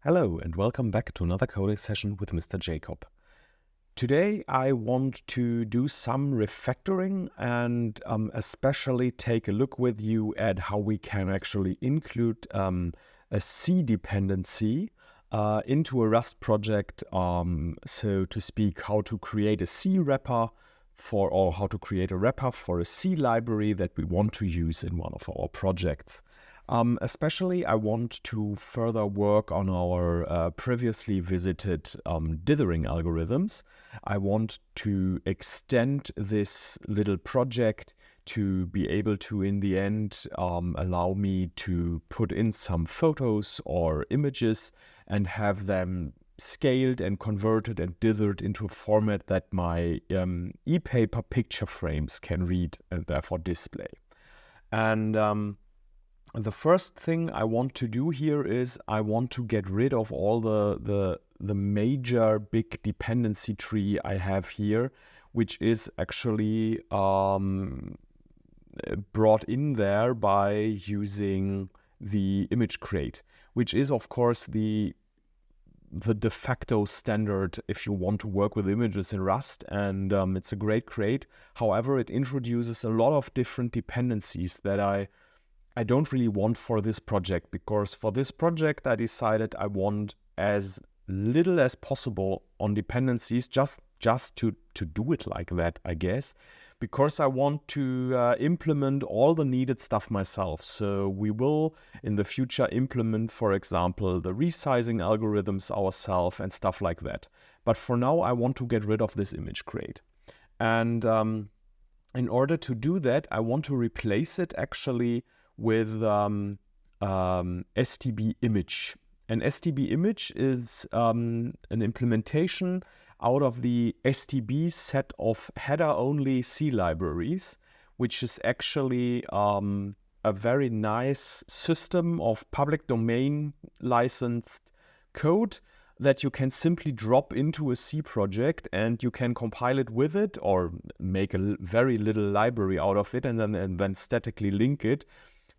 Hello and welcome back to another coding session with Mr. Jacob. Today I want to do some refactoring and especially take a look with you at how we can actually include a C dependency into a Rust project, so to speak, how to create a C wrapper or how to create a wrapper for a C library that we want to use in one of our projects. Especially, I want to further work on our previously visited dithering algorithms. I want to extend this little project to be able to, in the end, allow me to put in some photos or images and have them scaled and converted and dithered into a format that my e-paper picture frames can read and therefore display. And the first thing I want to do here is I want to get rid of all the major big dependency tree I have here, which is actually brought in there by using the image crate, which is of course the de facto standard if you want to work with images in Rust, and it's a great crate. However, it introduces a lot of different dependencies that I don't really want for this project, because for this project I decided I want as little as possible on dependencies, just to do it like that, I guess, because I want to implement all the needed stuff myself. So we will in the future implement, for example, the resizing algorithms ourselves and stuff like that. But for now I want to get rid of this image crate. And in order to do that, I want to replace it actually with STB image. An STB image is an implementation out of the STB set of header-only C libraries, which is actually a very nice system of public domain licensed code that you can simply drop into a C project, and you can compile it with it or make a very little library out of it and then statically link it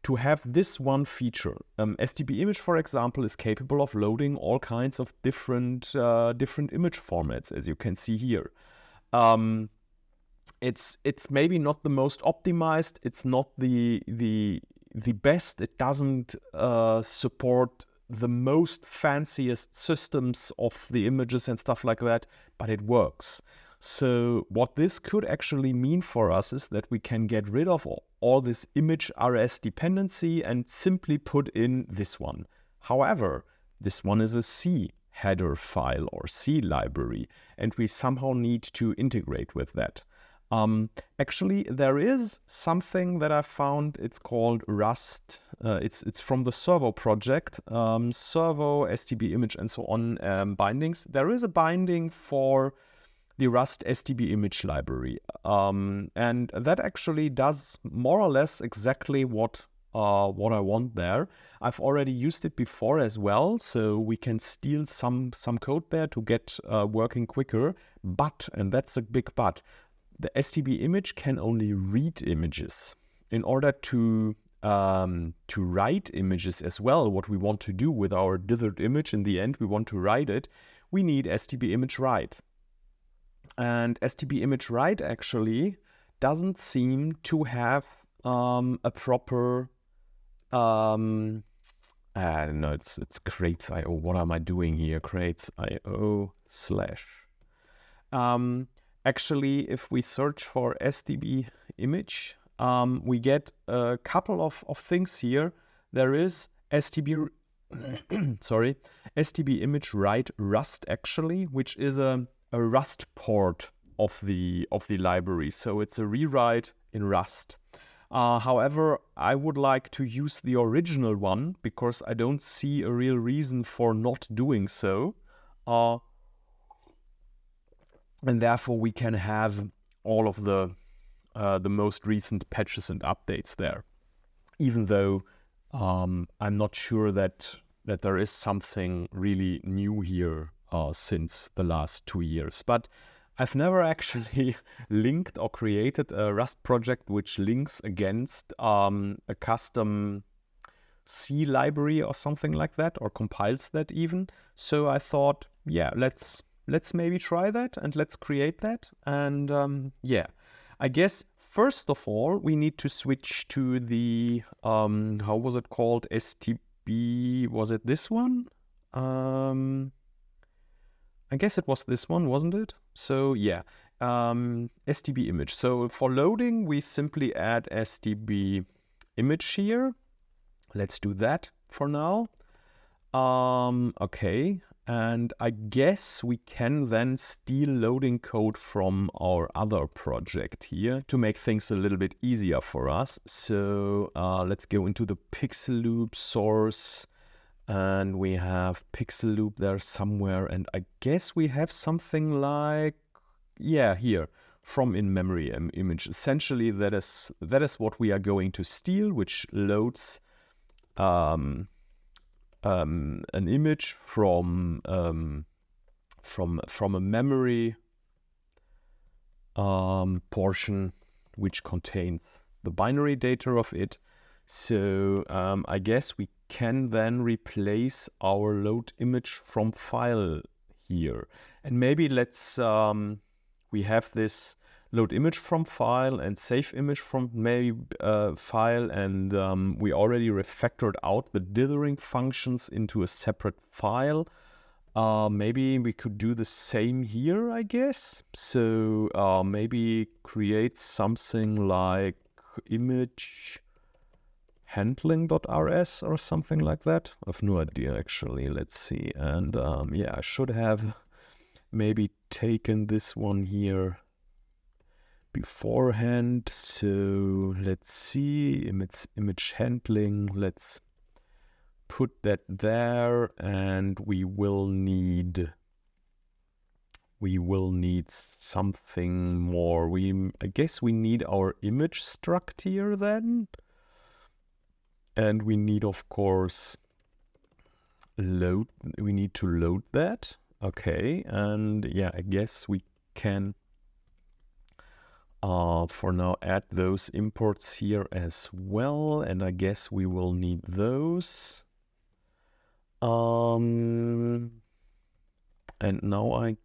to have this one feature. STB image, for example, is capable of loading all kinds of different image formats, as you can see here. It's maybe not the most optimized. It's not the best. It doesn't support the most fanciest systems of the images and stuff like that, but it works. So what this could actually mean for us is that we can get rid of all this image RS dependency and simply put in this one. However, this one is a C header file or C library, and we somehow need to integrate with that. Actually, there is something that I found. It's called Rust. It's from the Servo project, Servo, STB image, and so on bindings. There is a binding for the Rust STB image library, and that actually does more or less exactly what I want there. I've already used it before as well, so we can steal some code there to get working quicker. But, and that's a big but, the STB image can only read images. In order to write images as well, what we want to do with our dithered image, in the end we want to write it, we need STB image write. And STB image write actually doesn't seem to have a proper I don't know, it's crates.io. What am I doing here? Crates.io / actually, if we search for STB image, we get a couple of things here. There is STB STB image write Rust actually, which is a Rust port of the library. So it's a rewrite in Rust. However, I would like to use the original one because I don't see a real reason for not doing so. And therefore we can have all of the most recent patches and updates there. Even though I'm not sure that there is something really new here since the last 2 years. But I've never actually linked or created a Rust project which links against a custom C library or something like that, or compiles that even. So I thought, yeah, let's maybe try that and let's create that. And yeah, I guess first of all we need to switch to the how was it called, STB? Was it this one? I guess it was this one, wasn't it? So yeah, STB image. So for loading, we simply add STB image here. Let's do that for now. Okay, and I guess we can then steal loading code from our other project here to make things a little bit easier for us. So let's go into the pixel loop source. And we have pixel loop there somewhere, and I guess we have something like, yeah, here, from in-memory image. Essentially, that is what we are going to steal, which loads an image from a memory portion which contains the binary data of it. So I guess we can then replace our load image from file here. And maybe let's, we have this load image from file and save image from maybe file, and we already refactored out the dithering functions into a separate file. Maybe we could do the same here, I guess. So maybe create something like image handling.rs or something like that. I have no idea actually. Let's see. And yeah, I should have maybe taken this one here beforehand. So let's see, image handling. Let's put that there, and we will need something more. I guess we need our image struct here then. And we need, of course, we need to load that. Okay, and yeah, I guess we can for now add those imports here as well, and I guess we will need those. And now I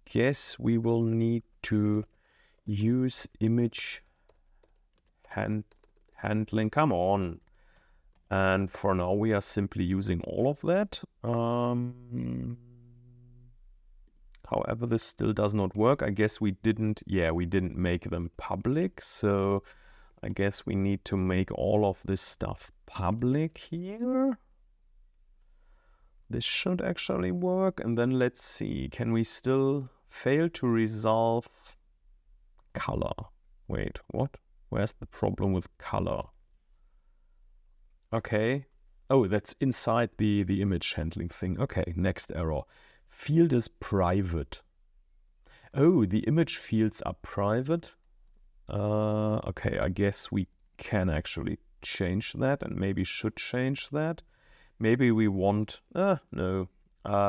guess we will need to use image handling. Come on. And for now, we are simply using all of that. However, this still does not work. I guess we didn't make them public. So I guess we need to make all of this stuff public here. This should actually work. And then let's see, can we still fail to resolve color? Wait, what? Where's the problem with color? Okay. Oh, that's inside the image handling thing. Okay, next error. Field is private. Oh, the image fields are private. Okay, I guess we can actually change that, and maybe should change that. Maybe we want, no.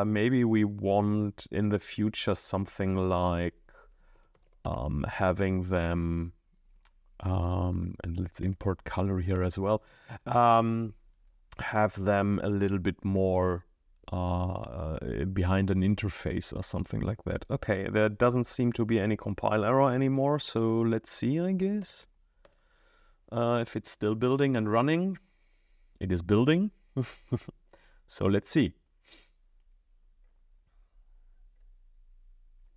Maybe we want in the future something like having them, and let's import color here as well, have them a little bit more behind an interface or something like that. Okay, there doesn't seem to be any compile error anymore, so let's see, I guess. If it's still building and running. It is building. So let's see.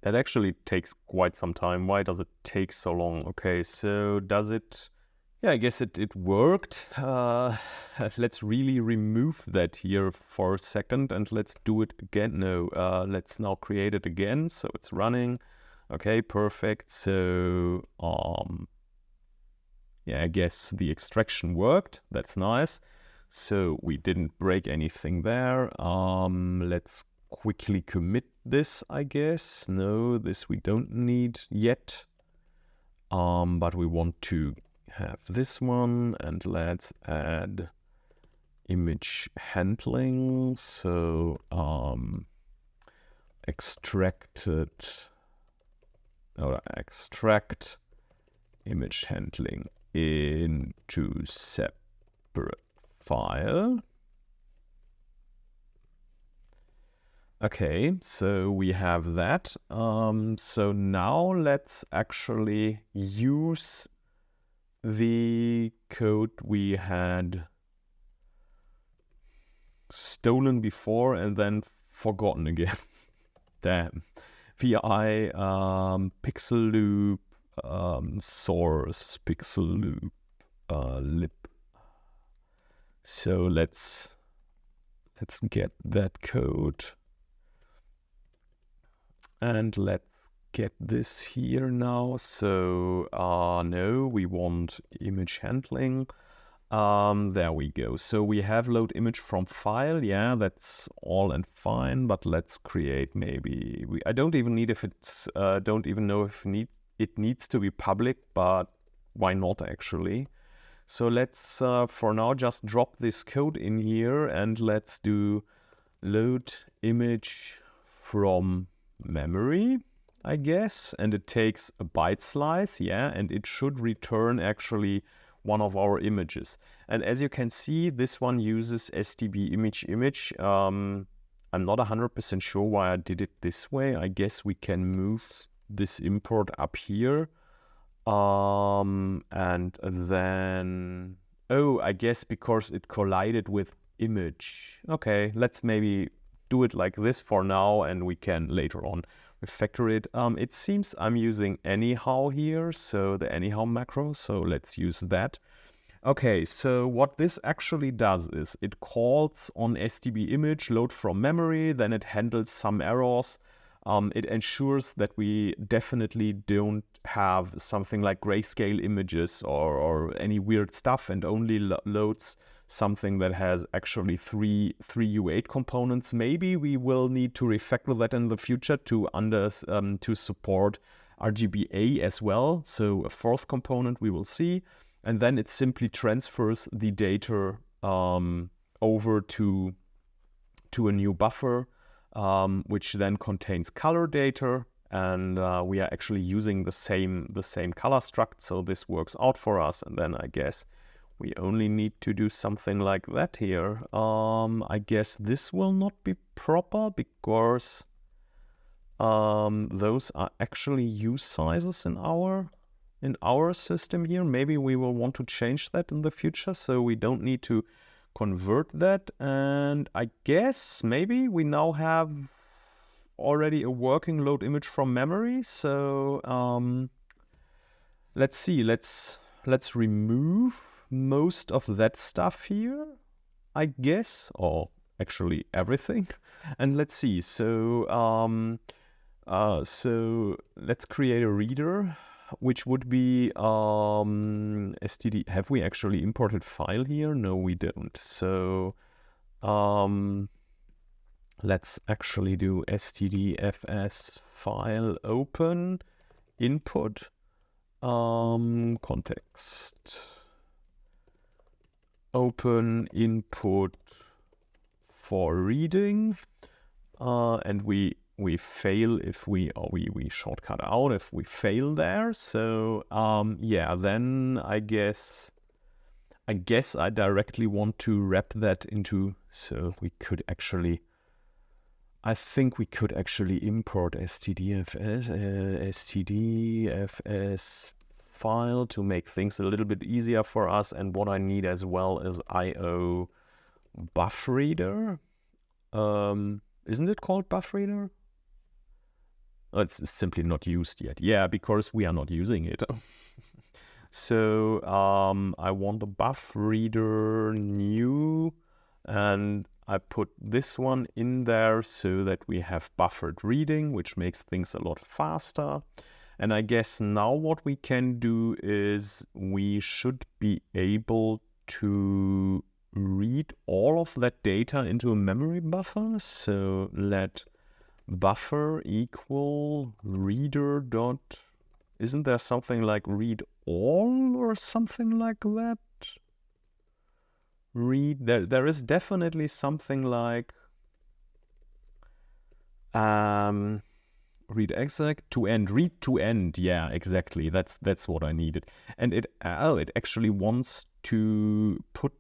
That actually takes quite some time. Why does it take so long? Okay, so does it... Yeah, I guess it worked. Let's really remove that here for a second and let's do it again. No, let's now create it again. So it's running. Okay, perfect. So, yeah, I guess the extraction worked. That's nice. So we didn't break anything there. Let's quickly commit this, I guess. No, this we don't need yet. But we want to have this one, and let's add image handling. So extract image handling into separate file. Okay, so we have that. So now let's actually use the code we had stolen before and then forgotten again. Damn. VI pixel loop source pixel loop lib. So let's get that code. And let's get this here now. So no, we want image handling. There we go. So we have load image from file. Yeah, that's all and fine. But let's create maybe I don't even need if it's don't even know if it needs to be public. But why not actually? So let's for now just drop this code in here and let's do load image from memory, I guess, and it takes a byte slice, yeah, and it should return actually one of our images. And as you can see, this one uses std image. I'm not 100% sure why I did it this way. I guess we can move this import up here. And then, oh, I guess because it collided with image. Okay, let's maybe do it like this for now, and we can later on refactor it. It seems I'm using anyhow here, so the anyhow macro, so let's use that. Okay, so what this actually does is it calls on std image load from memory, then it handles some errors. It ensures that we definitely don't have something like grayscale images or any weird stuff, and only loads something that has actually three U8 components. Maybe we will need to refactor that in the future to support RGBA as well. So a fourth component we will see, and then it simply transfers the data over to a new buffer, which then contains color data, and we are actually using the same color struct, so this works out for us. And then I guess we only need to do something like that here. I guess this will not be proper because those are actually use sizes in our system here. Maybe we will want to change that in the future, so we don't need to convert that. And I guess maybe we now have already a working load image from memory. So let's see, let's remove most of that stuff here, I guess, or actually everything. And let's see, so so let's create a reader, which would be std. Have we actually imported file here? No, we don't. So let's actually do stdfs file open input context open input for reading, and we fail if we shortcut out if we fail there. So yeah, then I guess I directly want to wrap that into, so we could actually, I think we could actually import stdfs file to make things a little bit easier for us. And what I need as well is IO buff reader. Isn't it called buff reader? Oh, it's simply not used yet. Yeah, because we are not using it. So I want a buff reader new, and I put this one in there so that we have buffered reading, which makes things a lot faster. And I guess now what we can do is we should be able to read all of that data into a memory buffer. So let buffer equal reader dot, isn't there something like read all or something like that? Read, there is definitely something like read exec to end, read to end. Yeah, exactly. That's what I needed. And it actually wants to put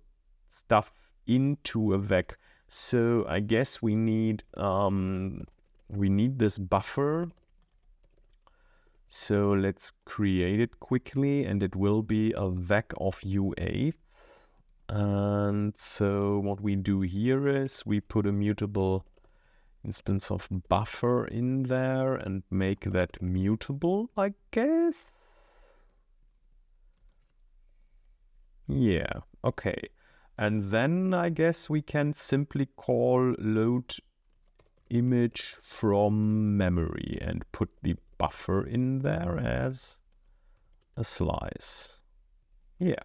stuff into a vec. So I guess we need this buffer. So let's create it quickly, and it will be a vec of u8. And so what we do here is we put a mutable instance of buffer in there and make that mutable, I guess. Yeah, okay. And then I guess we can simply call load image from memory and put the buffer in there as a slice. Yeah.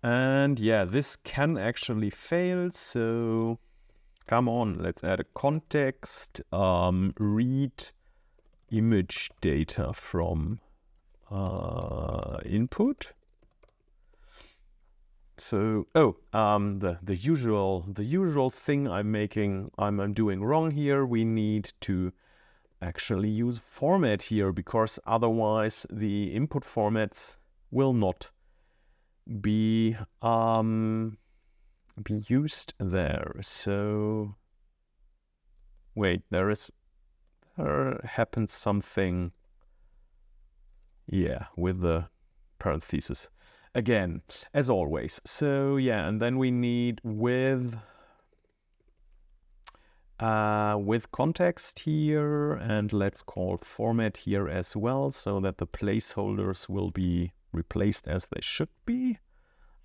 And yeah, this can actually fail, so come on, let's add a context, read image data from input. So, the usual thing I'm doing wrong here. We need to actually use format here, because otherwise the input formats will not be used there. So wait, there happens something, yeah, with the parentheses again, as always. So yeah, and then we need with context here, and let's call format here as well, so that the placeholders will be replaced as they should be.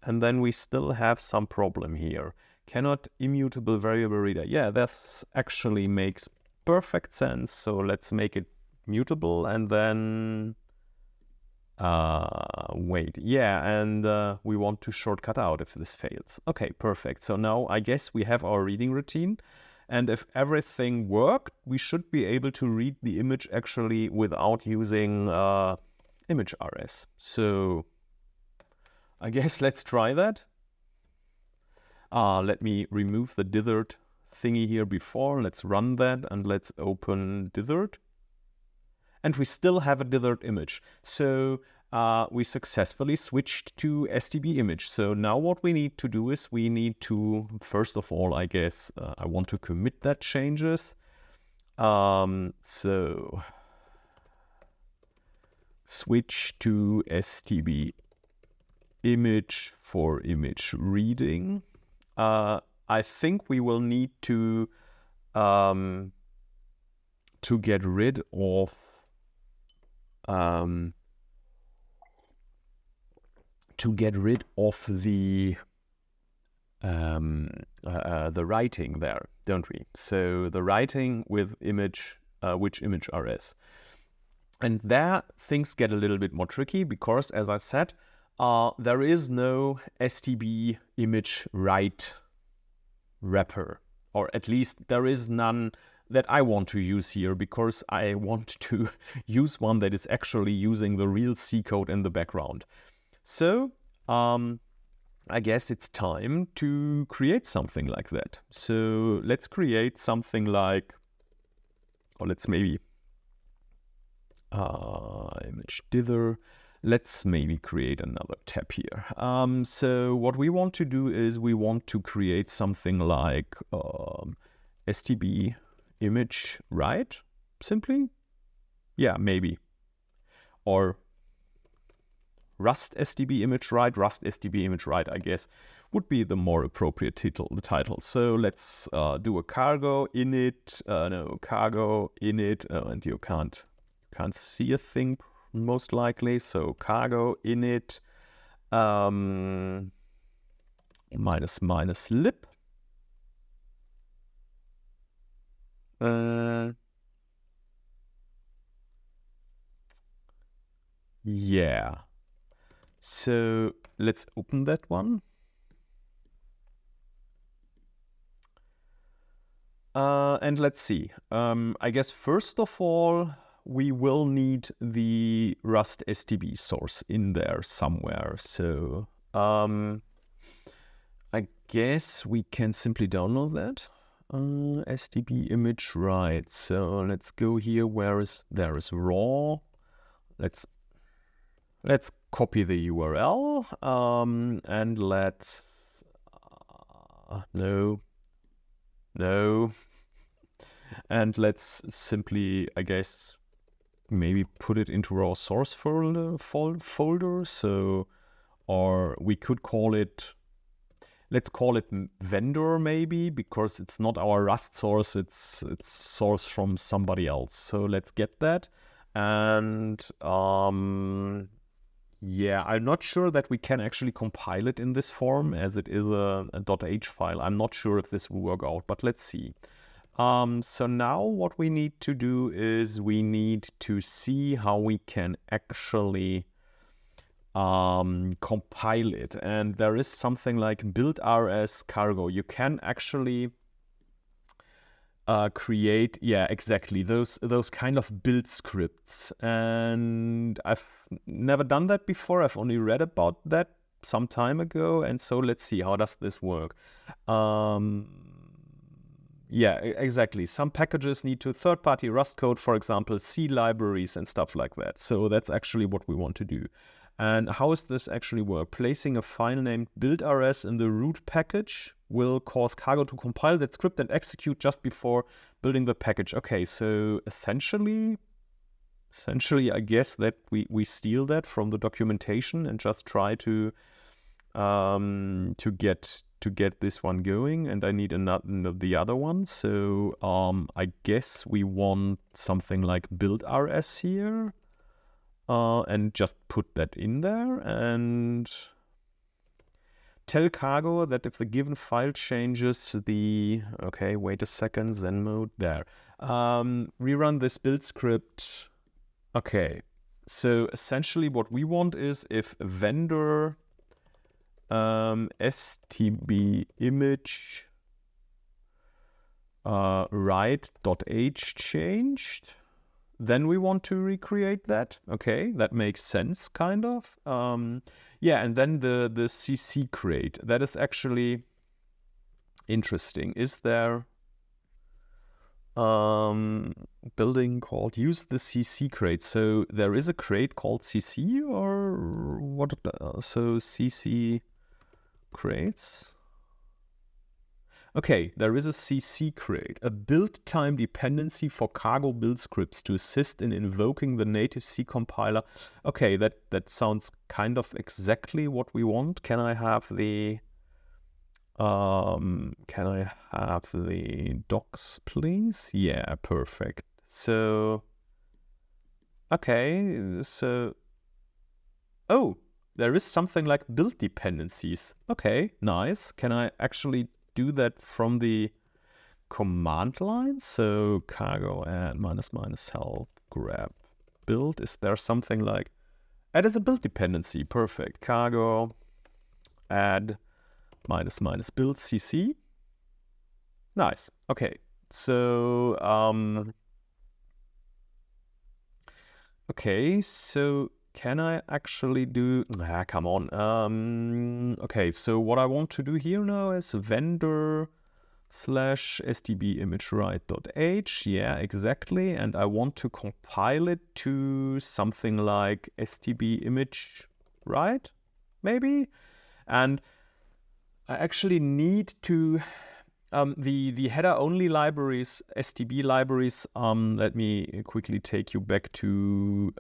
And then we still have some problem here. Cannot immutable variable reader. Yeah, that actually makes perfect sense. So let's make it mutable, and then wait, yeah, and we want to shortcut out if this fails. Okay, perfect. So now I guess we have our reading routine, and if everything worked, we should be able to read the image actually without using image rs. So I guess let's try that. Let me remove the dithered thingy here before. Let's run that, and let's open dithered. And we still have a dithered image. So we successfully switched to STB image. So now what we need to do is we need to, first of all, I guess, I want to commit that changes. So switch to STB image for image reading. I think we will need to get rid of the writing there, don't we? So the writing with image, which image rs. And there things get a little bit more tricky, because as I said, there is no STB image write wrapper, or at least there is none that I want to use here, because I want to use one that is actually using the real C code in the background. So I guess it's time to create something like that. So let's create something like, or let's maybe image dither. Let's maybe create another tab here. So what we want to do is we want to create something like STB image write, simply. Yeah, maybe. Or Rust STB image write. Rust STB image write, I guess, would be the more appropriate title. So let's do a cargo init. No, cargo init, and you can't see a thing most likely. So cargo init minus lib. Yeah. So let's open that one. And let's see. I guess first of all, we will need the Rust STB source in there somewhere. So I guess we can simply download that. STB image write. So let's go here. There is raw. Let's let's copy the URL and let's no, and let's simply, I guess, maybe put it into our source folder. So, or we could call it, let's call it vendor maybe, because it's not our Rust source, it's source from somebody else. So let's get that. And yeah, I'm not sure that we can actually compile it in this form, as it is a .h file. I'm not sure if this will work out, but let's see. So now what we need to do is we need to see how we can actually compile it. And there is something like build rs cargo. You can actually create, yeah, exactly, those kind of build scripts. And I've never done that before. I've only read about that some time ago. And so let's see, how does this work? Yeah, exactly. Some packages need to third-party Rust code, for example, C libraries and stuff like that. So that's actually what we want to do. And how does this actually work? Placing a file named build.rs in the root package will cause Cargo to compile that script and execute just before building the package. Okay, so essentially, I guess that we steal that from the documentation and just try to get this one going, and I need the other one. So I guess we want something like build rs here, and just put that in there and tell Cargo that if the given file changes the, okay, wait a second, Zen mode there. Rerun this build script. Okay, so essentially what we want is if vendor stb image write.h changed, then we want to recreate that. Okay, that makes sense, kind of. Yeah, and then the cc crate, that is actually interesting. Is there building called use the cc crate? So there is a crate called cc, or what? So cc crates. Okay, there is a cc crate, a build time dependency for Cargo build scripts to assist in invoking the native C compiler. Okay, that sounds kind of exactly what we want. Can I have the docs, please? Yeah, perfect. So okay, so oh, there is something like build dependencies. Okay, nice. Can I actually do that from the command line? So cargo add -- help grab build. Is there something like add as a build dependency? Perfect. Cargo add -- build cc. Nice. Okay. So okay, so can I actually do, come on. Okay, so what I want to do here now is vendor /stb image write.h. Yeah, exactly. And I want to compile it to something like stb image write, maybe. And I actually need to the header only libraries, stb libraries. Let me quickly take you back to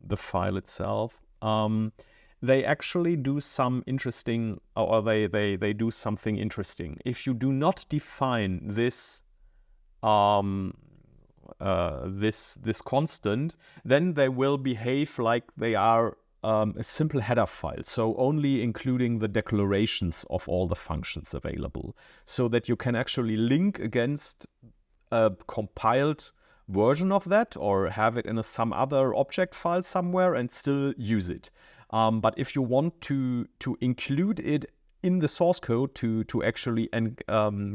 the file itself. They actually do some interesting, or they do something interesting. If you do not define this this constant, then they will behave like they are a simple header file, so only including the declarations of all the functions available, so that you can actually link against a compiled version of that, or have it in some other object file somewhere and still use it. But if you want to include it in the source code to actually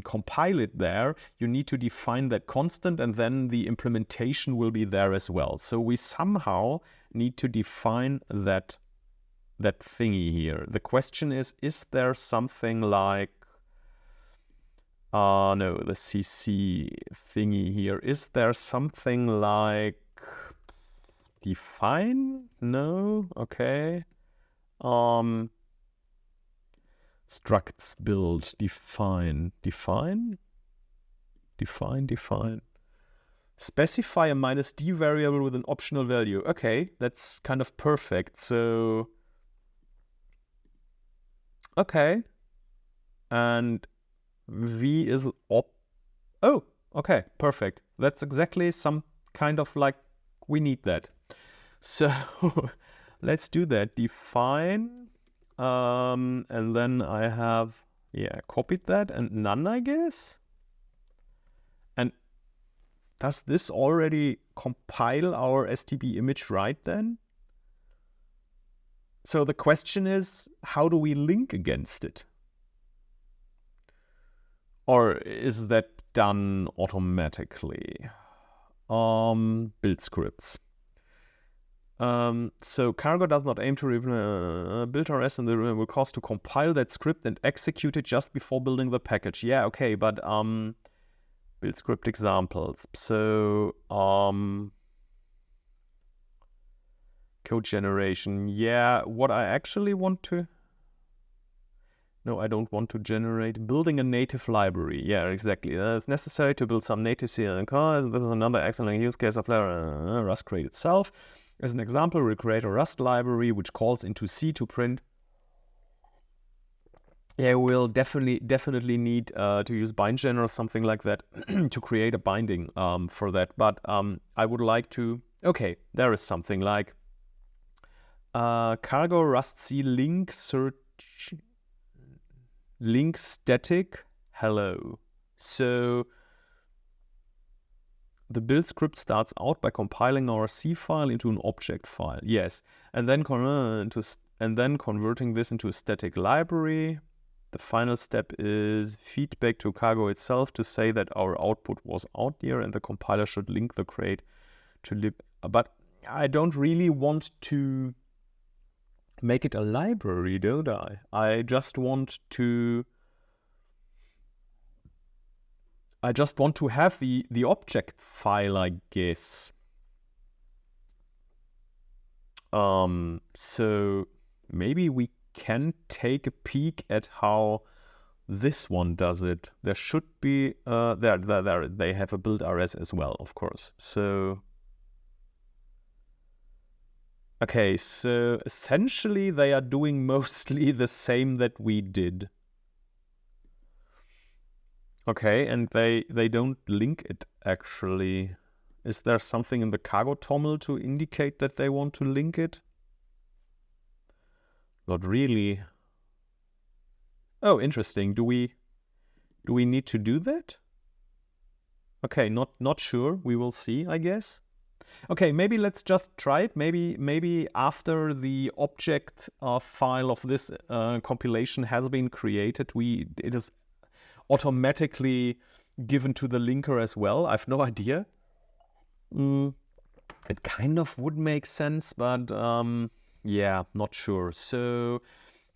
compile it there, you need to define that constant, and then the implementation will be there as well. So we somehow need to define that thingy here. The question is there something like no, the cc thingy here, is there something like define? No, okay. Structs build, define. Specify a -d variable with an optional value. Okay, that's kind of perfect. So, okay. And v is oh, okay, perfect. That's exactly some kind of like, we need that. So let's do that. Define, and then I have, copied that and none, I guess. And does this already compile our STB image right then? So the question is, how do we link against it? Or is that done automatically? Build scripts. So cargo does not aim to build RS and the will cause to compile that script and execute it just before building the package. Yeah, okay, but build script examples. So code generation. Yeah, what I actually want to... No, I don't want to generate. Building a native library. Yeah, exactly. It's necessary to build some native C and code. This is another excellent use case of Rust crate itself. As an example, we'll create a Rust library which calls into C to print. Yeah, we'll definitely need to use bindgen or something like that to create a binding for that. But I would like to... Okay, there is something like cargo Rust C link search... link static hello. So the build script starts out by compiling our C file into an object file. Yes, and then converting this into a static library. The final step is feedback to cargo itself to say that our output was out there, and the compiler should link the crate to lib. But I don't really want to make it a library, don't I? I just want to have the object file, I guess. So maybe we can take a peek at how this one does it. There should be there they have a build RS as well, of course. So okay, so essentially they are doing mostly the same that we did. Okay, and they don't link it actually. Is there something in the cargo toml to indicate that they want to link it? Not really. Oh, interesting. Do we need to do that? Okay, not sure. We will see, I guess. Okay, maybe let's just try it. Maybe after the object file of this compilation has been created, it is automatically given to the linker as well. I have no idea. It kind of would make sense, but yeah, not sure. So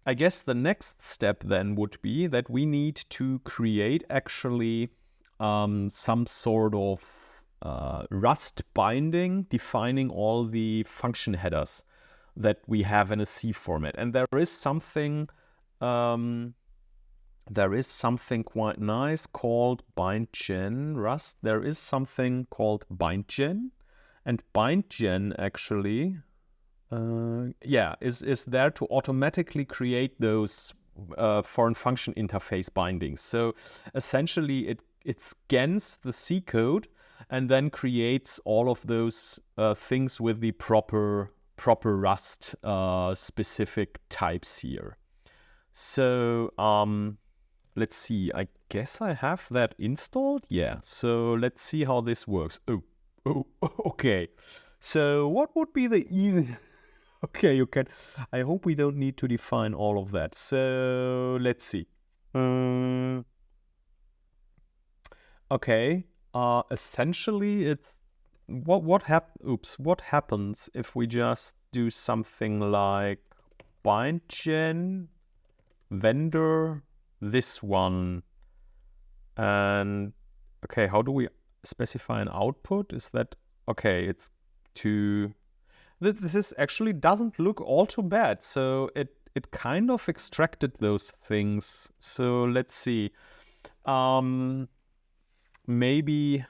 I guess the next step then would be that we need to create actually some sort of Rust binding defining all the function headers that we have in a C format. And there is something quite nice called bindgen Rust. There is something called bindgen, and bindgen actually is there to automatically create those foreign function interface bindings. So essentially it scans the C code and then creates all of those things with the proper Rust specific types here. So let's see, I guess I have that installed. Yeah, so let's see how this works. Oh, okay. So what would be the easy... Okay, you can... I hope we don't need to define all of that. So let's see. Okay. Essentially, it's what happens if we just do something like bindgen vendor this one, and okay, how do we specify an output? Is that okay? It's to... This is actually doesn't look all too bad. So it kind of extracted those things. So let's see. Maybe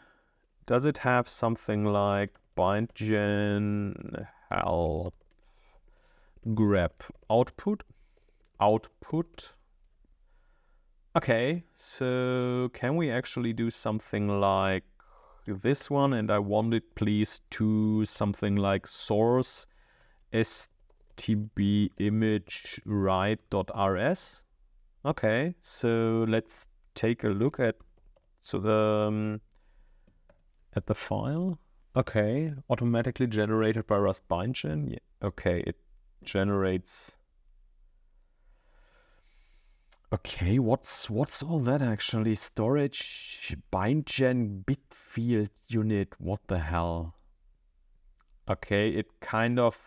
does it have something like bind gen help grep output? Okay, so can we actually do something like this one? And I want it please to something like source stb image write.rs. Okay, so let's take a look at the file. Okay, automatically generated by Rust bindgen. Yeah. Okay, it generates. Okay, what's all that actually? Storage bindgen bit field unit. What the hell? Okay, it kind of.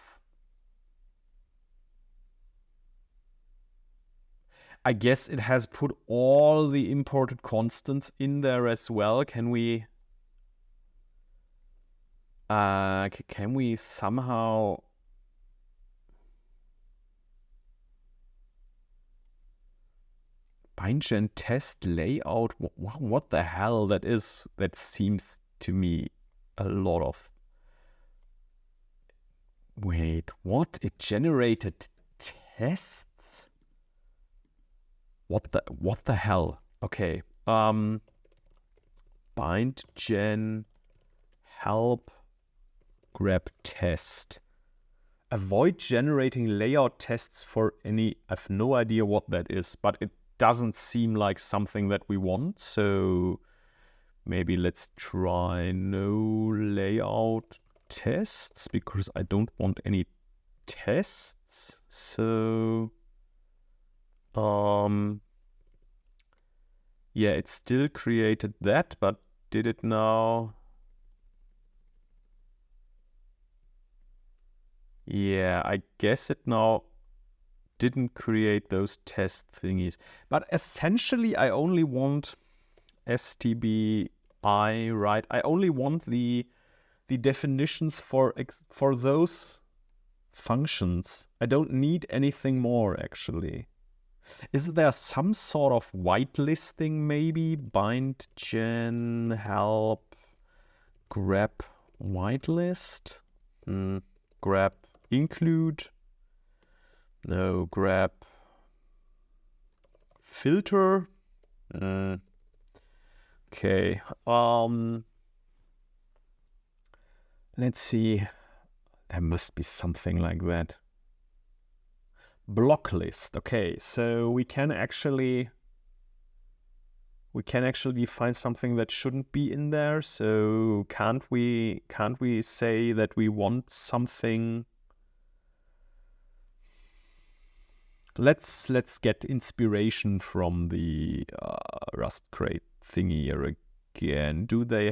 I guess it has put all the imported constants in there as well. Can we somehow bindgen test layout? What the hell that is? That seems to me a lot of. Wait, what? It generated tests? What the hell? Okay. Bindgen help grep test. Avoid generating layout tests for any. I have no idea what that is, but it doesn't seem like something that we want. So maybe let's try no layout tests because I don't want any tests. So yeah, it still created that, but did it now? Yeah, I guess it now didn't create those test thingies. But essentially, I only want stbi, right? I only want the definitions for those functions. I don't need anything more, actually. Is there some sort of whitelisting, maybe? Bind gen help grep whitelist? Grep include? No, grep filter? Okay. Let's see. There must be something like that. Block list. Okay, so we can actually find something that shouldn't be in there. So can't we say that we want something? Let's get inspiration from the Rust crate thingy here again. Do they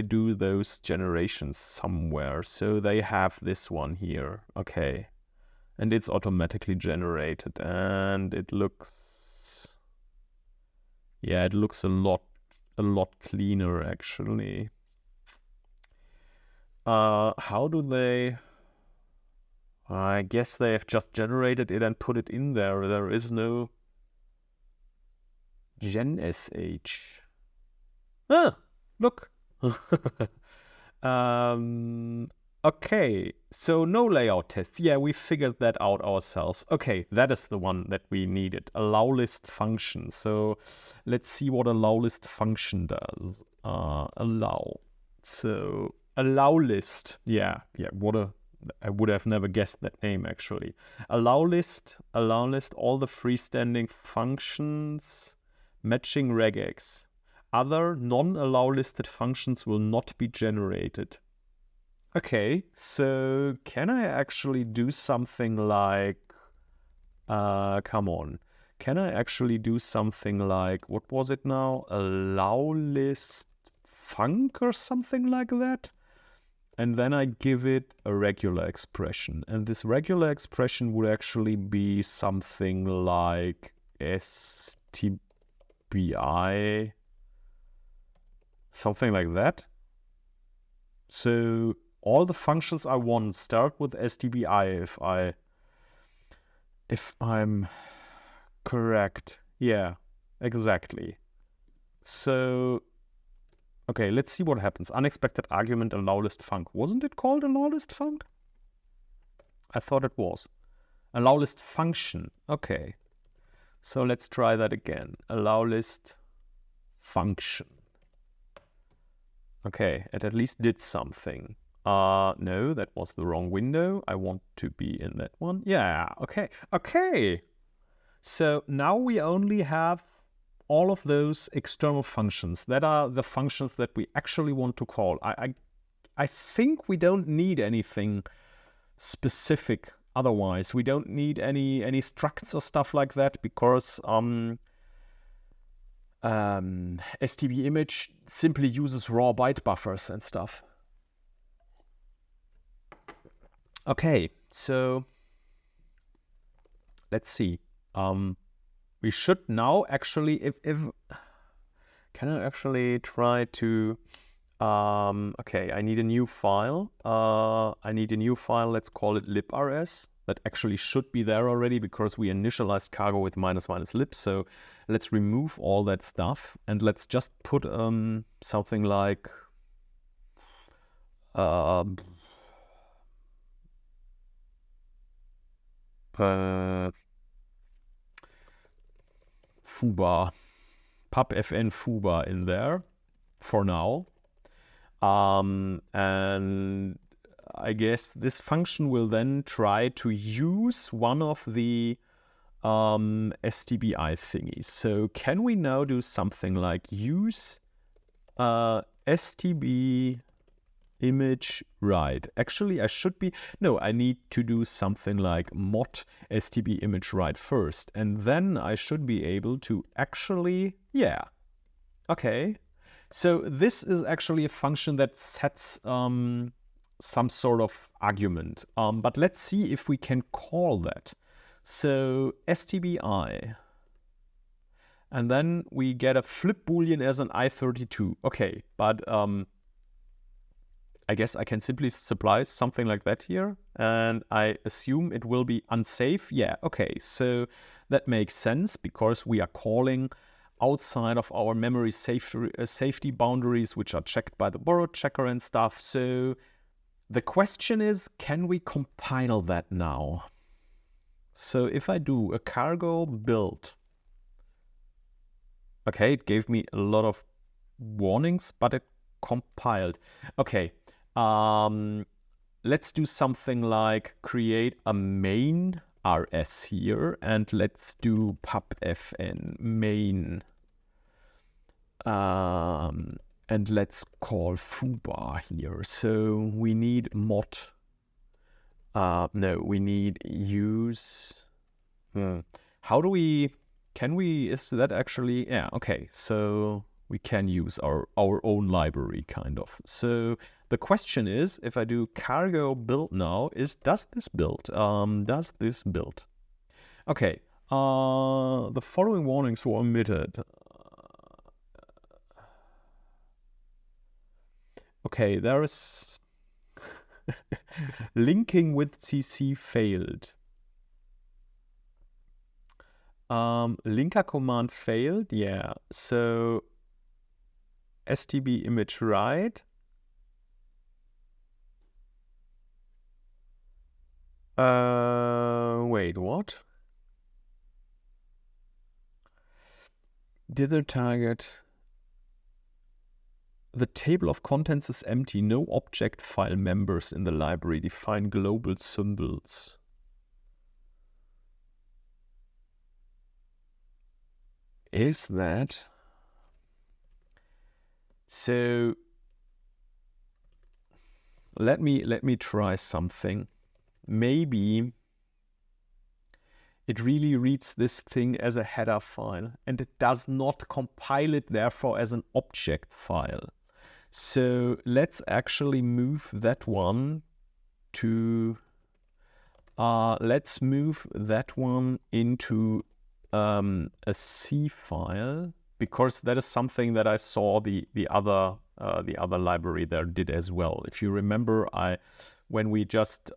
do those generations somewhere? So they have this one here. Okay. And it's automatically generated and it looks a lot cleaner actually. How do they? I guess they have just generated it and put it in there. There is no gen.sh. Ah, look. Okay, so no layout tests. Yeah, we figured that out ourselves. Okay, that is the one that we needed. Allow list function. So let's see what allow list function does. Allow. So allow list. Yeah. I would have never guessed that name actually. Allow list, all the freestanding functions matching regex. Other non-allow listed functions will not be generated. Okay, so can I actually do something like, come on. Can I actually do something like, what was it now? Allow list func or something like that? And then I give it a regular expression. And this regular expression would actually be something like stbi, something like that. So all the functions I want start with STBI if I'm correct. Yeah, exactly. So, okay, let's see what happens. Unexpected argument allow list func. Wasn't it called allow list func? I thought it was. Allow list function. Okay. So let's try that again. Allow list function. Okay, it at least did something. No, that was the wrong window. I want to be in that one. Yeah, okay. Okay. So now we only have all of those external functions. That are the functions that we actually want to call. I think we don't need anything specific otherwise. We don't need any structs or stuff like that, because STB image simply uses raw byte buffers and stuff. Okay, so let's see. We should now actually, if can I actually try to okay, I need a new file. Let's call it librs. That actually should be there already, because we initialized cargo with --lib. So let's remove all that stuff and let's just put something like foobar, pubfn foobar in there for now. And I guess this function will then try to use one of the STBI thingies. So can we now do something like use STB image write? Actually, I need to do something like mod STB image write first, and then I should be able to actually, yeah, okay. So this is actually a function that sets some sort of argument, but let's see if we can call that. So STBI, and then we get a flip boolean as an I32. Okay, but I guess I can simply supply something like that here, and I assume it will be unsafe. Yeah, okay, so that makes sense, because we are calling outside of our memory safety boundaries, which are checked by the borrowed checker and stuff. So the question is, can we compile that now? So if I do a cargo build, okay, it gave me a lot of warnings, but it compiled. Okay, let's do something like create a main rs here, and let's do pubfn main. And let's call foobar here. So we need mod. No, we need use. How do we? Is that actually? Yeah. Okay. So we can use our own library, kind of. So the question is, if I do cargo build now, does this build? Does this build? Okay. The following warnings were omitted. Okay, there is linking with CC failed. Linker command failed. Yeah. So STB image write. Wait, what? Dither target. The table of contents is empty. No object file members in the library. Define global symbols. Is that? So let me try something. Maybe it really reads this thing as a header file, and it does not compile it therefore as an object file. So let's actually move that one to, let's move that one into a C file, because that is something that I saw the other the other library there did as well. If you remember, when we just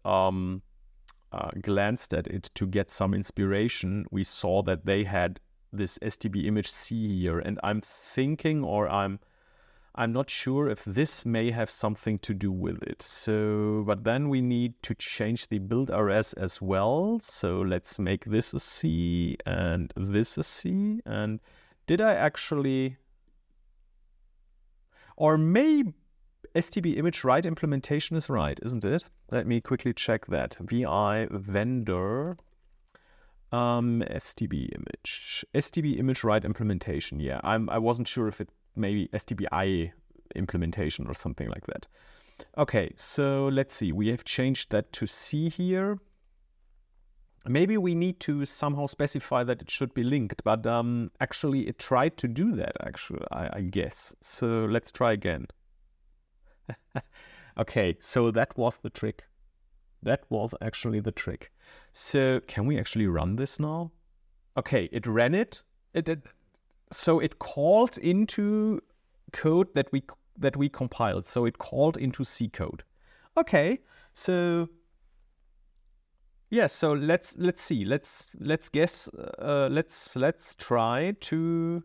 glanced at it to get some inspiration, we saw that they had this STB image C here, and I'm thinking, or I'm not sure if this may have something to do with it. So, but then we need to change the build RS as well. So let's make this a C and this a C. And did I actually, or maybe STB image write implementation is right, isn't it? Let me quickly check that. VI vendor STB image write implementation. Yeah, I wasn't sure if it maybe STBI implementation or something like that. Okay, so let's see. We have changed that to C here. Maybe we need to somehow specify that it should be linked, but actually it tried to do that, actually, I guess. So let's try again. Okay, so that was the trick. That was actually the trick. So can we actually run this now? Okay, it ran it. So it called into code that we compiled. So it called into C code. Okay, so yes. So let's see. Let's guess. Let's try to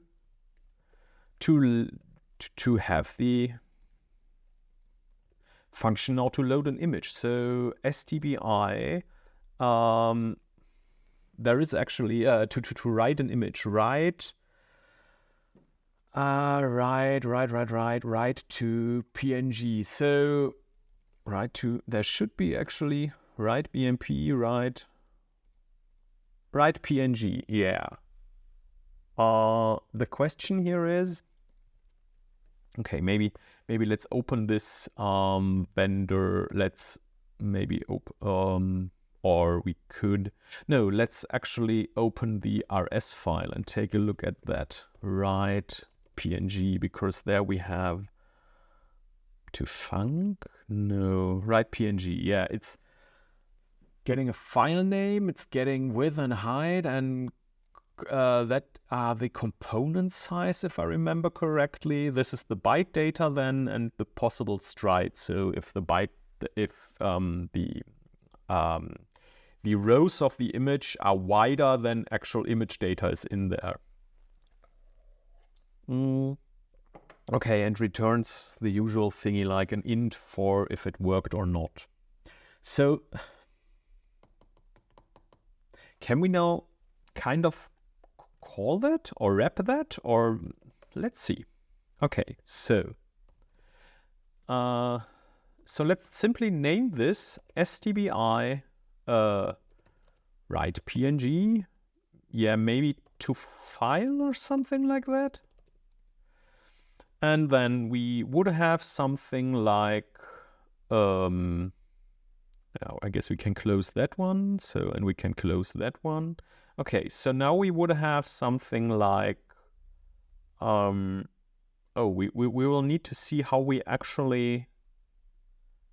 have the function now to load an image. So STBI. There is actually to write an image. Write to PNG. So there should be actually write BMP, write PNG. Yeah. The question here is, okay, maybe let's open this vendor. Let's maybe open or we could, no, let's actually open the RS file and take a look at that. Write PNG, because there we have to func. No, write PNG. Yeah, it's getting a file name, it's getting width and height, and that are the component size, if I remember correctly. This is the byte data then, and the possible stride. So if the rows of the image are wider than actual image data is in there. Okay, and returns the usual thingy like an int for if it worked or not. So can we now kind of call that or wrap that, or let's see. Okay, so let's simply name this STBI write PNG. Yeah, maybe to file or something like that. And then we would have something like, I guess we can close that one. So, and we can close that one. Okay, so now we would have something like, we will need to see how we actually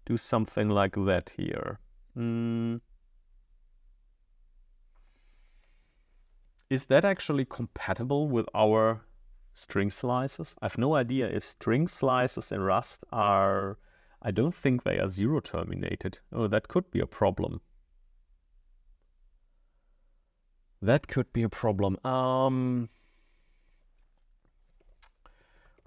do something like that here. Is that actually compatible with our string slices? I have no idea if string slices in Rust are, I don't think they are zero terminated. Oh, that could be a problem. That could be a problem.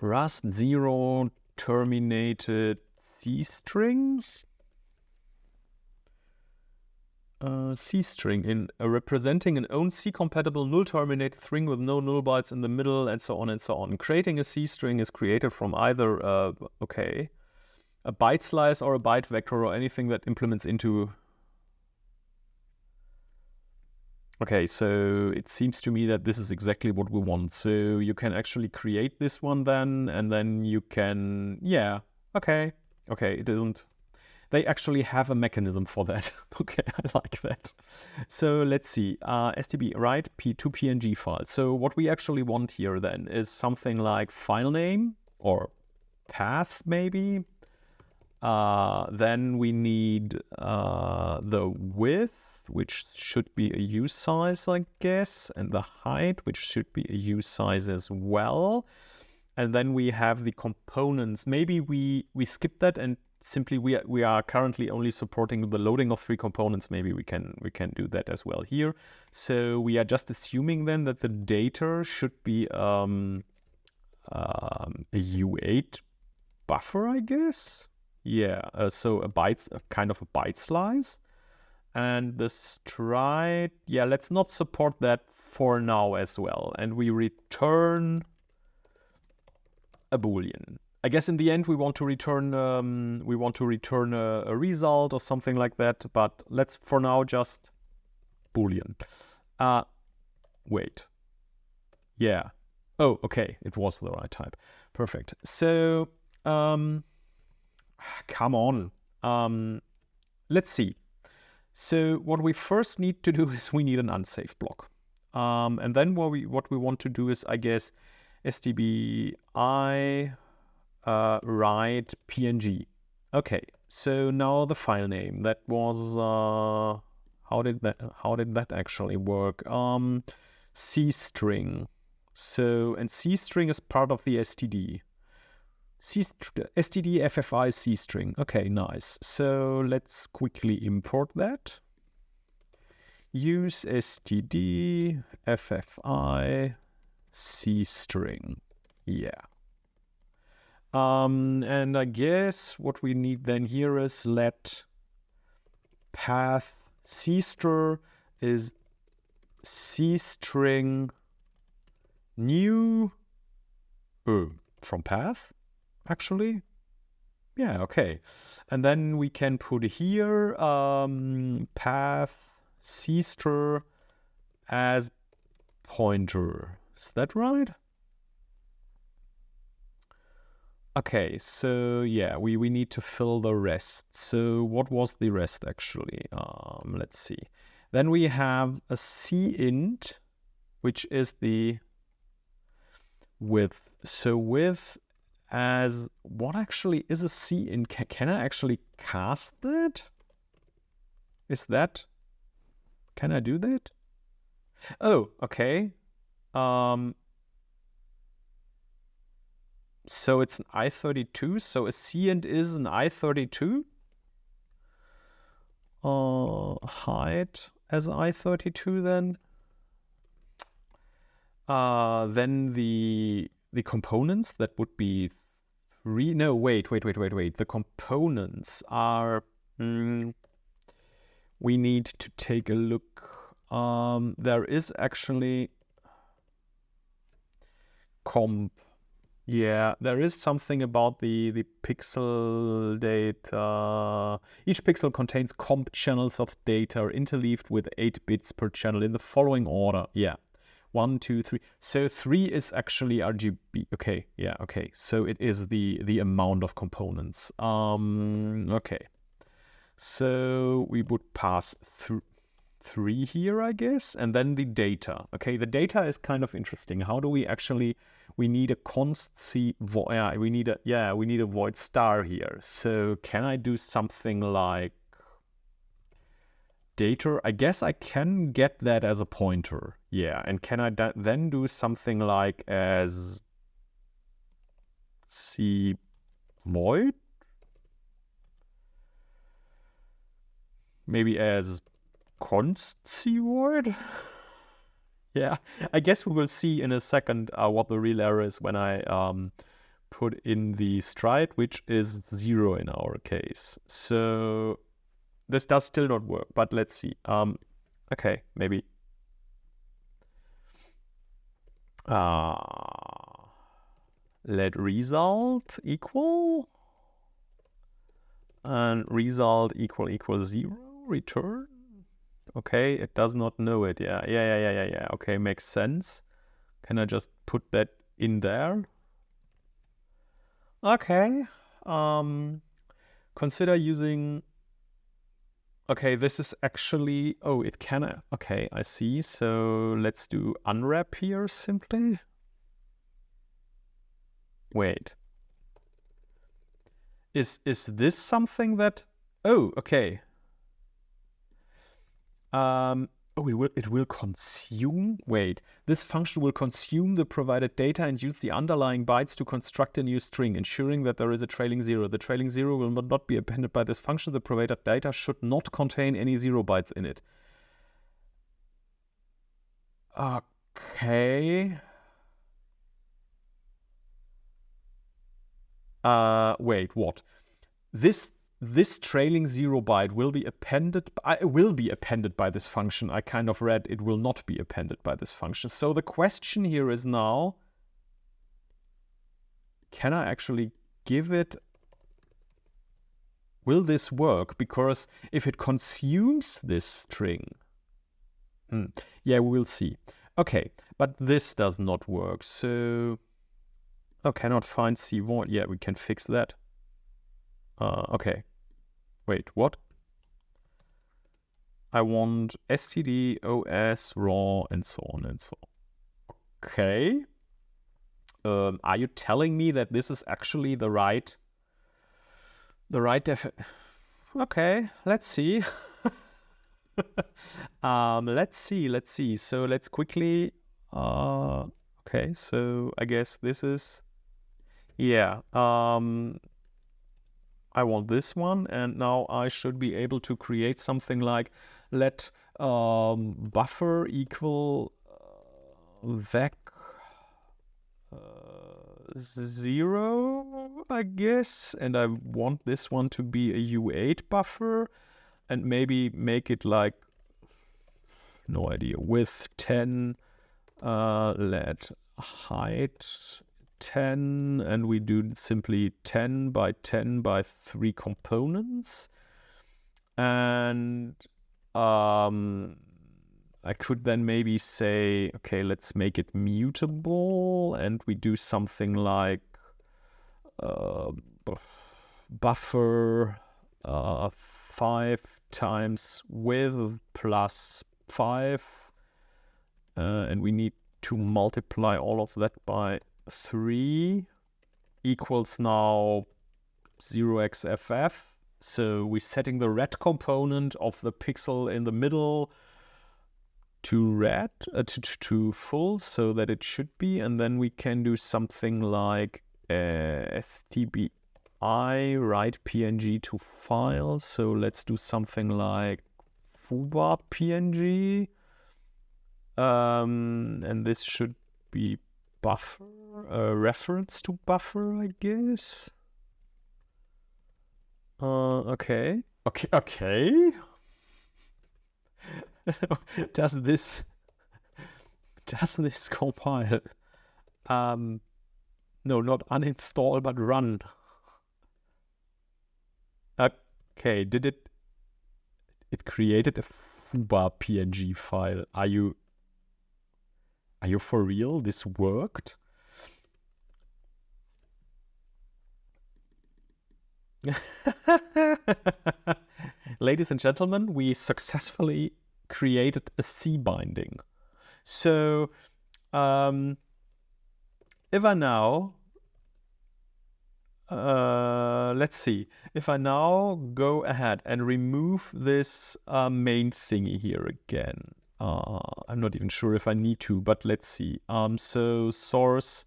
Rust zero terminated C strings. C string in representing an own C compatible null terminated string with no null bytes in the middle, and so on and so on. Creating a C string is created from either a byte slice or a byte vector or anything that implements into. Okay, so it seems to me that this is exactly what we want. So you can actually create this one then, and then you can, yeah, okay, it isn't. They actually have a mechanism for that. Okay, I like that. So let's see, STB write to PNG file. So what we actually want here then is something like file name or path maybe. Then we need the width, which should be a use size, I guess, and the height, which should be a use size as well. And then we have the components. Maybe we skip that and simply we are currently only supporting the loading of 3 components. Maybe we can do that as well here. So we are just assuming then that the data should be a U8 buffer, I guess. Yeah, so a kind of a byte slice. And the stride, yeah, let's not support that for now as well. And we return a Boolean. I guess in the end we want to return a result or something like that. But let's for now just Boolean. Wait. Yeah. Oh, okay. It was the right type. Perfect. So, come on. Let's see. So what we first need to do is we need an unsafe block. And then what we want to do is, I guess, stbi write png. Okay, so now the file name. That was how did that actually work? C-string. So, and C-string is part of the std. std ffi C-string. Okay, nice. So let's quickly import that. Use std ffi C-string. Yeah. And I guess what we need then here is let path C-str is C-string new from path, actually. Yeah, okay. And then we can put here path C-str as pointer. Is that right? Okay, so yeah, we need to fill the rest. So what was the rest actually? Let's see. Then we have a cint, which is the width. So width as what actually is a cint? Can I actually cast that? Is that? Can I do that? Oh, okay. So it's an I32. So a cint is an I32. Height as I32 then. Then the components, that would be 3. No, wait. The components are. We need to take a look. There is actually comp. Yeah, there is something about the pixel data. Each pixel contains comp channels of data interleaved with 8 bits per channel in the following order. Yeah, 1, 2, 3. So 3 is actually RGB. Okay, yeah, okay. So it is the amount of components. Okay. So we would pass through 3 here, I guess, and then the data. Okay, the data is kind of interesting. How do we actually? We need a const c void. Yeah, we need a void star here. So can I do something like data? I guess I can get that as a pointer. Yeah, and can I then do something like as c void? Maybe as const c void? Yeah, I guess we will see in a second what the real error is when I put in the stride, which is 0 in our case. So this does still not work, but let's see. Okay, maybe. Let result equal and result equal 0 return. Okay, it does not know it. Yeah. Okay, makes sense. Can I just put that in there? Okay. Consider using. Okay, this is actually. Oh, it can. Okay, I see. So let's do unwrap here simply. Wait. Is this something that? Oh, okay. Oh, it will consume? Wait, this function will consume the provided data and use the underlying bytes to construct a new string, ensuring that there is a trailing zero. The trailing zero will not be appended by this function. The provided data should not contain any 0 bytes in it. Okay. Wait, what? This trailing 0 byte will be appended by this function. I kind of read it will not be appended by this function. So the question here is now, can I actually give it? Will this work? Because if it consumes this string, yeah, we will see. Okay, but this does not work. So, oh, cannot find C void. Yeah, we can fix that. Okay. Wait, what? I want std, os, raw, and so on and so on. Okay. Are you telling me that this is actually the right Okay, let's see. Let's see. So let's quickly. Okay, so I guess this is. Yeah. I want this one, and now I should be able to create something like let buffer equal vec 0, I guess, and I want this one to be a U8 buffer, and maybe make it like, no idea, width 10, let height 10, and we do simply 10 by 10 by 3 components. And I could then maybe say, okay, let's make it mutable, and we do something like buffer 5 times width plus 5, and we need to multiply all of that by 3 equals now 0xff. So we're setting the red component of the pixel in the middle to red, to full, so that it should be, and then we can do something like stbi write png to file. So let's do something like foobar png, and this should be buffer, reference to buffer, I guess. Okay. Does this compile? No, not uninstall, but run. Okay, did it created a foobar png file. Are you for real? This worked? Ladies and gentlemen, we successfully created a C binding. So if I now let's see, if I now go ahead and remove this main thingy here again, I'm not even sure if I need to, but let's see. So source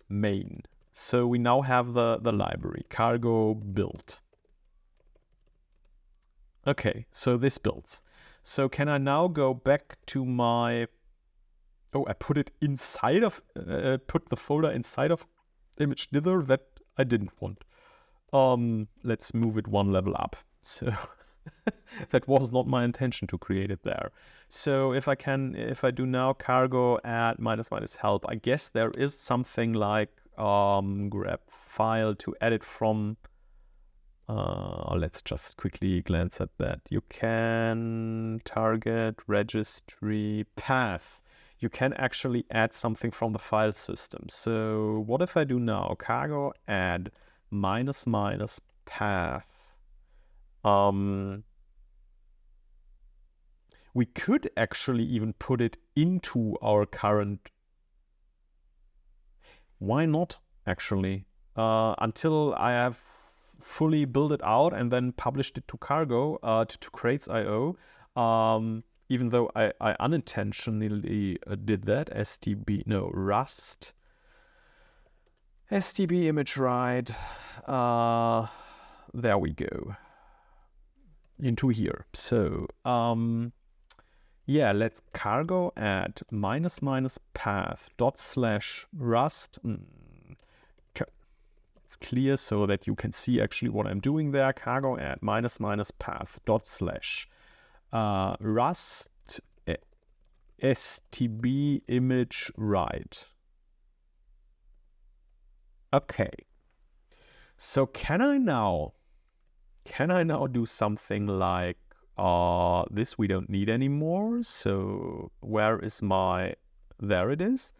main. So we now have the library cargo build. Okay, so this builds. So can I now go back to my, I put it inside of, put the folder inside of image dither that I didn't want. Let's move it one level up. So that was not my intention to create it there. So if I do now cargo add -- help, I guess there is something like grab file to edit from. Let's just quickly glance at that. You can target registry path. You can actually add something from the file system. So what if I do now cargo add -- path? We could actually even put it into our current. Why not actually? Until I have fully built it out and then published it to cargo, to crates.io. even though I unintentionally did that, rust stb image write, there we go, into here. So yeah, let's cargo add --path / rust. It's clear so that you can see actually what I'm doing there. Cargo add --path / rust stb image write. Okay. So can I now do something like this we don't need anymore? So where is my, there it is.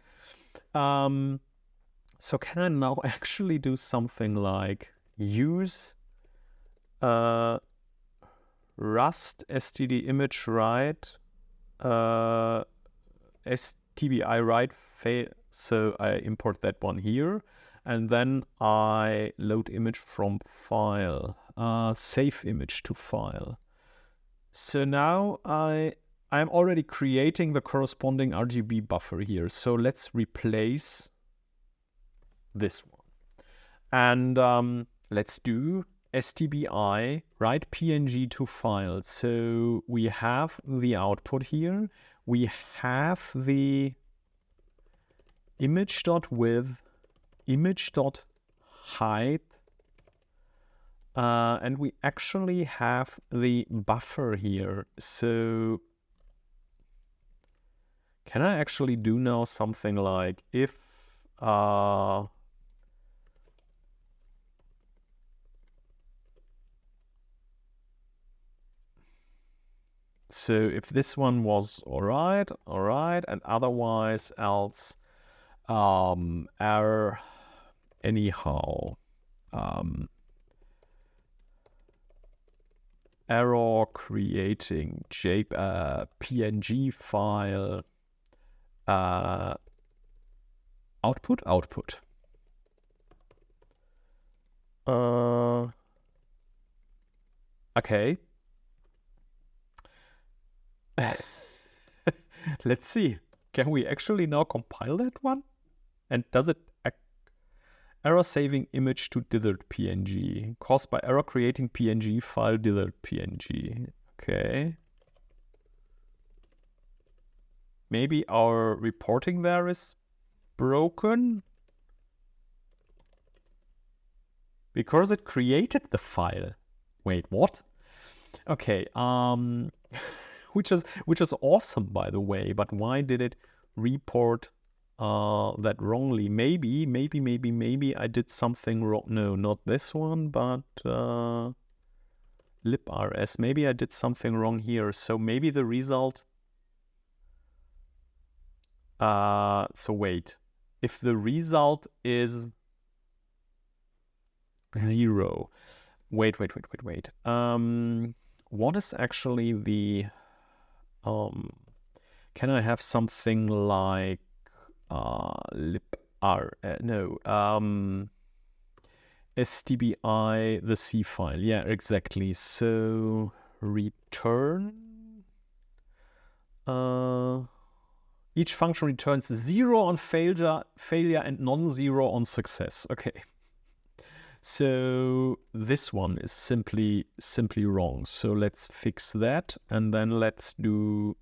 So can I now actually do something like use rust std image write stbi write fail? So I import that one here, and then I load image from file, save image to file. So now I'm already creating the corresponding RGB buffer here. So let's replace this one. And let's do stbi write png to file. So we have the output here. We have the image.width, image.height, and we actually have the buffer here. So can I actually do now something like if so if this one was all right, and otherwise else error anyhow, error creating PNG file, output. Okay. Let's see. Can we actually now compile that one? And does it error saving image to dithered PNG caused by error creating PNG file dithered PNG? Okay. Maybe our reporting there is broken because it created the file. Wait, what? Okay. Which is awesome, by the way. But why did it report that wrongly? Maybe I did something wrong. No, not this one, but librs. Maybe I did something wrong here. So maybe the result. So wait, if the result is 0, wait. What is actually the can I have something like stbi the C file? Yeah, exactly. So return each function returns 0 on failure and non-zero on success. Okay. So this one is simply wrong. So let's fix that, and then let's do,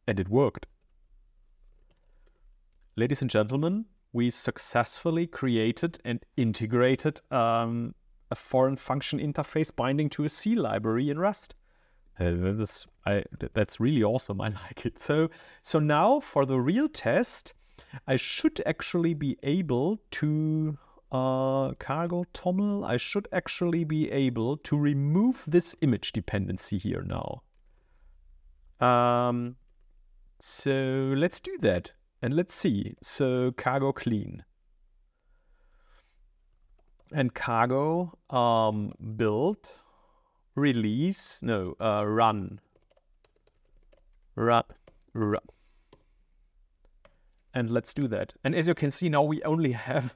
and it worked. Ladies and gentlemen, we successfully created and integrated a foreign function interface binding to a C library in Rust. That's really awesome. I like it. So now for the real test, I should actually be able to cargo toml. I should actually be able to remove this image dependency here now. So let's do that and let's see. So cargo clean and cargo build release run. And let's do that. And as you can see now, we only have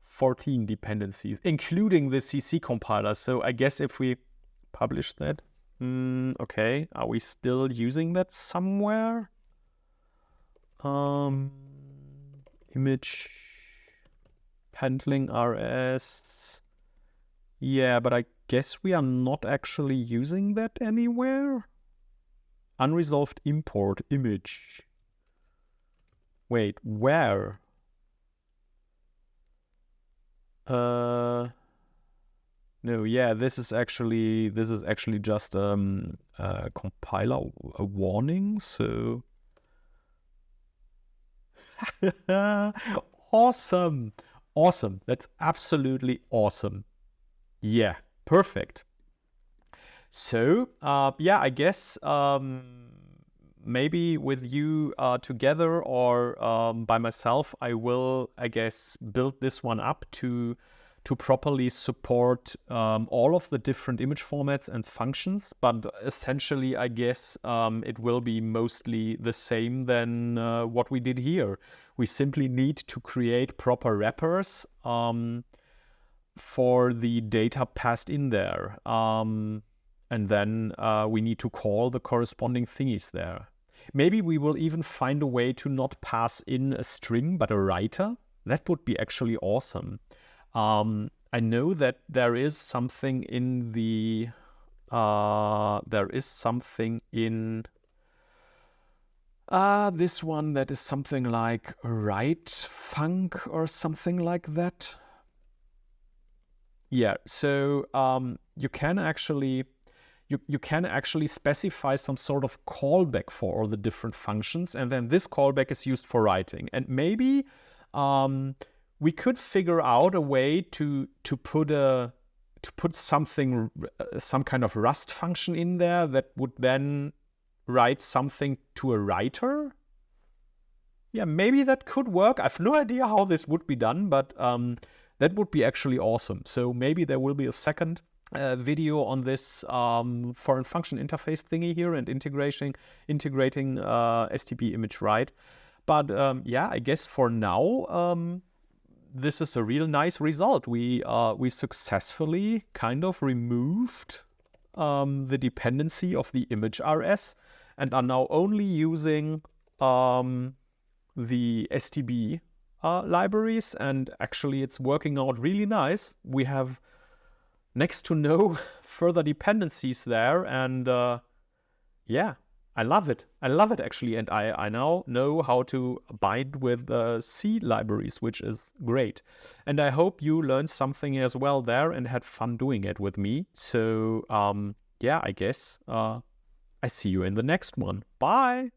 14 dependencies, including the CC compiler. So I guess if we publish that. Okay, are we still using that somewhere? Image handling RS. Yeah, but I guess we are not actually using that anywhere. Unresolved import image. Wait, where? No, yeah, this is actually just a compiler, a warning. So awesome, awesome. That's absolutely awesome. Yeah, perfect. So yeah, I guess maybe with you together or by myself, I will, I guess, build this one up to properly support all of the different image formats and functions. But essentially, I guess it will be mostly the same than what we did here. We simply need to create proper wrappers for the data passed in there. And then we need to call the corresponding thingies there. Maybe we will even find a way to not pass in a string, but a writer. That would be actually awesome. I know that there is something in the... this one that is something like write func or something like that. Yeah, so you can actually specify some sort of callback for all the different functions, and then this callback is used for writing. And maybe we could figure out a way to put something, some kind of Rust function in there that would then write something to a writer. Yeah, maybe that could work. I have no idea how this would be done, but that would be actually awesome. So maybe there will be a second video on this foreign function interface thingy here and integrating STB image write. But yeah, I guess for now, this is a real nice result. We successfully kind of removed the dependency of the image RS and are now only using the STB libraries, and actually it's working out really nice. We have next to no further dependencies there, and yeah, I love it. I love it actually, and I now know how to bind with C libraries, which is great. And I hope you learned something as well there and had fun doing it with me. So yeah, I guess I see you in the next one. Bye!